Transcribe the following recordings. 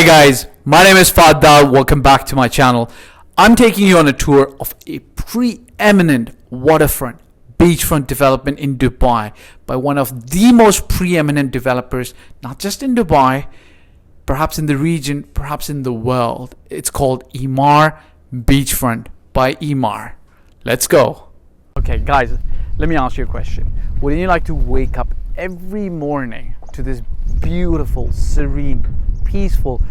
guys, my name is Fahd Dawood. Welcome back to my channel. I'm taking you on a tour of a preeminent waterfront beachfront development in Dubai by one of the most preeminent developers, not just in Dubai, perhaps in the region, perhaps in the world. It's called Emaar Beachfront by Emaar. Let's go. Okay guys, let me ask you a question. Wouldn't you like to wake up every morning to this beautiful, serene, peaceful,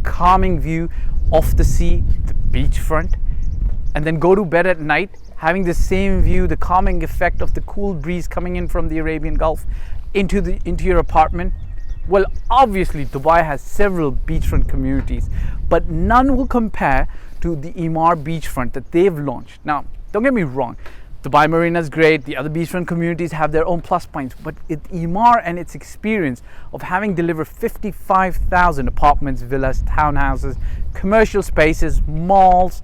calming view of the sea, the beachfront, and then go to bed at night having the same view, the calming effect of the cool breeze coming in from the Arabian Gulf into your apartment? Well, obviously Dubai has several beachfront communities, but none will compare to the Emaar Beachfront that they've launched. Now, don't get me wrong, Dubai Marina is great, the other beachfront communities have their own plus points, but Emaar and its experience of having delivered 55,000 apartments, villas, townhouses, commercial spaces, malls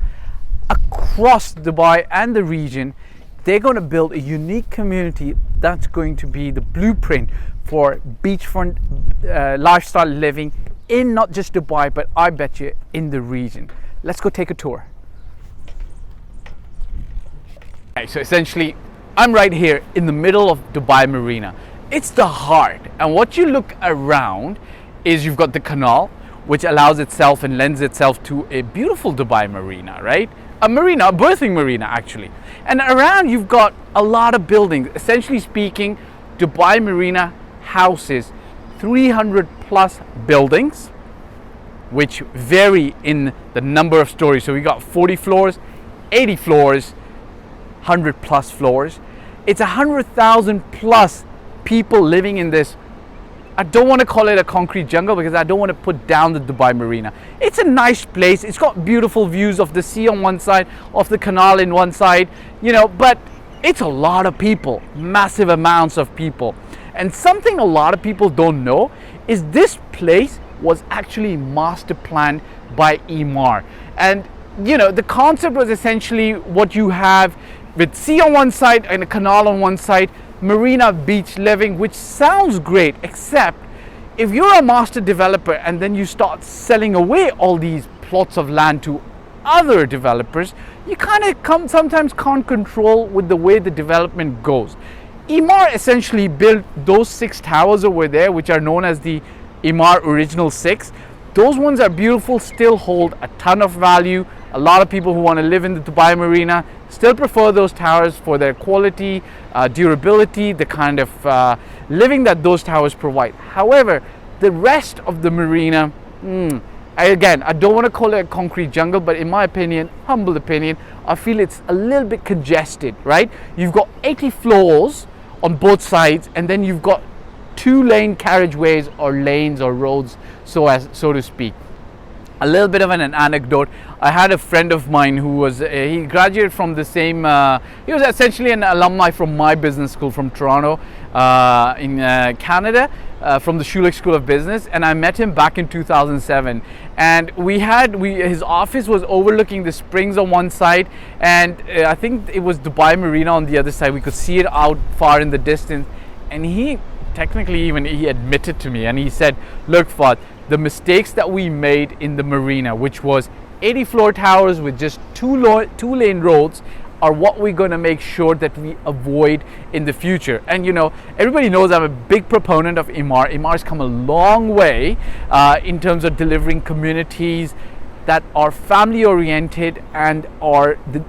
across Dubai and the region, they're going to build a unique community that's going to be the blueprint for beachfront lifestyle living in not just Dubai, but I bet you in the region. Let's go take a tour. Okay, so essentially, I'm right here in the middle of Dubai Marina. It's the heart, and what you look around is you've got the canal, which allows itself and lends itself to a beautiful Dubai Marina, right? A marina, a berthing marina actually. And around you've got a lot of buildings. Essentially speaking, Dubai Marina houses 300 plus buildings, which vary in the number of stories. So we got 40 floors, 80 floors, 100 plus floors. It's 100,000 plus people living in this. I don't want to call it a concrete jungle because I don't want to put down the Dubai Marina. It's a nice place. It's got beautiful views of the sea on one side, of the canal in one side, you know, but it's a lot of people, massive amounts of people. And something a lot of people don't know is this place was actually master planned by Emaar. And you know, the concept was essentially what you have with sea on one side and a canal on one side, marina beach living, which sounds great, except if you're a master developer and then you start selling away all these plots of land to other developers, you kind of sometimes can't control with the way the development goes. Emaar essentially built those 6 towers over there, which are known as the Emaar Original 6. Those ones are beautiful, still hold a ton of value. A lot of people who want to live in the Dubai Marina still prefer those towers for their quality, durability, the kind of living that those towers provide. However, the rest of the marina, I don't want to call it a concrete jungle, but in my opinion, humble opinion, I feel it's a little bit congested, right? You've got 80 floors on both sides, and then you've got 2-lane carriageways or lanes or roads, so to speak. A little bit of an anecdote. I had a friend of mine who was he graduated from the same he was essentially an alumni from my business school from Toronto in Canada, from the Schulich School of Business, and I met him back in 2007, and his office was overlooking the springs on one side, and I think it was Dubai Marina on the other side. We could see it out far in the distance, and he admitted to me, and he said, look Fahd, the mistakes that we made in the marina, which was 80 floor towers with just two lane roads, are what we're going to make sure that we avoid in the future. And you know, everybody knows I'm a big proponent of Emaar. Emaar's come a long way in terms of delivering communities that are family oriented and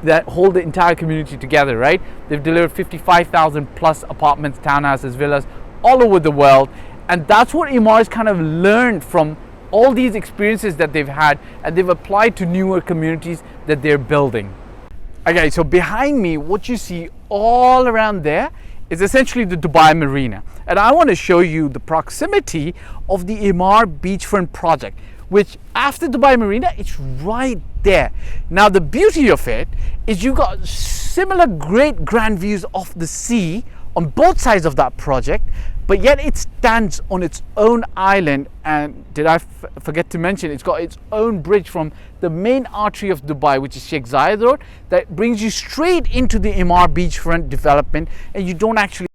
that hold the entire community together, right? They've delivered 55,000 plus apartments, townhouses, villas all over the world. And that's what Emaar has kind of learned from all these experiences that they've had, and they've applied to newer communities that they're building. Okay, so behind me, what you see all around there is essentially the Dubai Marina. And I want to show you the proximity of the Emaar Beachfront project, which after Dubai Marina, it's right there. Now, the beauty of it is you got similar great grand views of the sea on both sides of that project, but yet it stands on its own island. And did I forget to mention, it's got its own bridge from the main artery of Dubai, which is Sheikh Zayed Road, that brings you straight into the Emaar Beachfront development, and you don't actually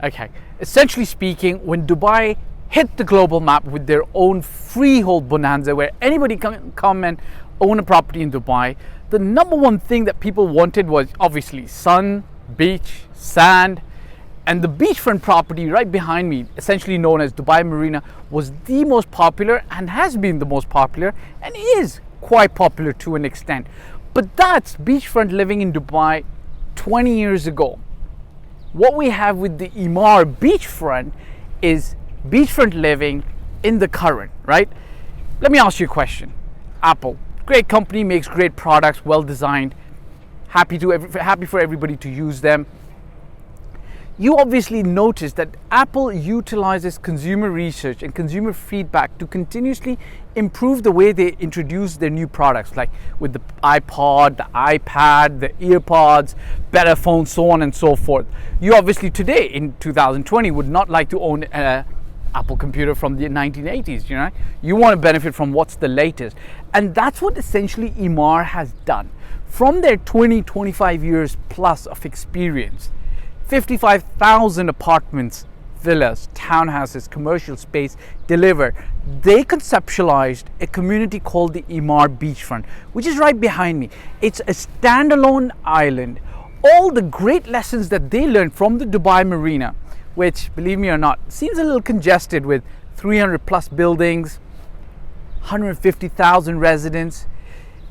Okay, essentially speaking, when Dubai hit the global map with their own freehold bonanza where anybody can come and own a property in Dubai, the number one thing that people wanted was obviously sun, beach, sand, and the beachfront property right behind me, essentially known as Dubai Marina, was the most popular and has been the most popular and is quite popular to an extent. But that's beachfront living in Dubai 20 years ago. What we have with the Emaar Beachfront is beachfront living in the current, right? Let me ask you a question. Apple, great company, makes great products, well designed, happy for everybody to use them. You obviously notice that Apple utilizes consumer research and consumer feedback to continuously improve the way they introduce their new products, like with the iPod, the iPad, the EarPods, better phones, so on and so forth. You obviously today in 2020 would not like to own an Apple computer from the 1980s, you know? You want to benefit from what's the latest. And that's what essentially Emaar has done. From their 25 years plus of experience, 55,000 apartments, villas, townhouses, commercial space delivered. They conceptualized a community called the Emaar Beachfront, which is right behind me. It's a standalone island. All the great lessons that they learned from the Dubai Marina, which, believe me or not, seems a little congested with 300 plus buildings, 150,000 residents.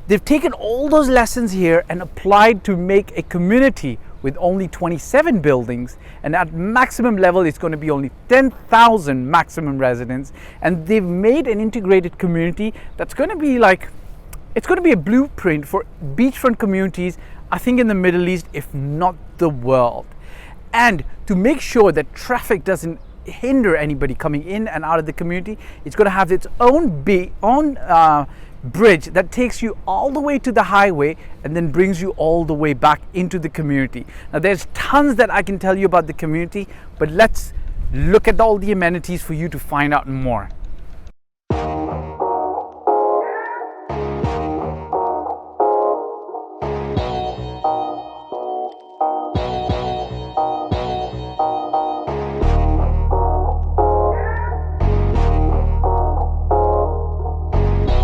They've taken all those lessons here and applied to make a community with only 27 buildings, and at maximum level it's going to be only 10,000 maximum residents, and they've made an integrated community that's going to be like, it's going to be a blueprint for beachfront communities, I think, in the Middle East, if not the world. And to make sure that traffic doesn't hinder anybody coming in and out of the community, it's going to have its own bridge that takes you all the way to the highway and then brings you all the way back into the community. Now there's tons that I can tell you about the community, but let's look at all the amenities for you to find out more.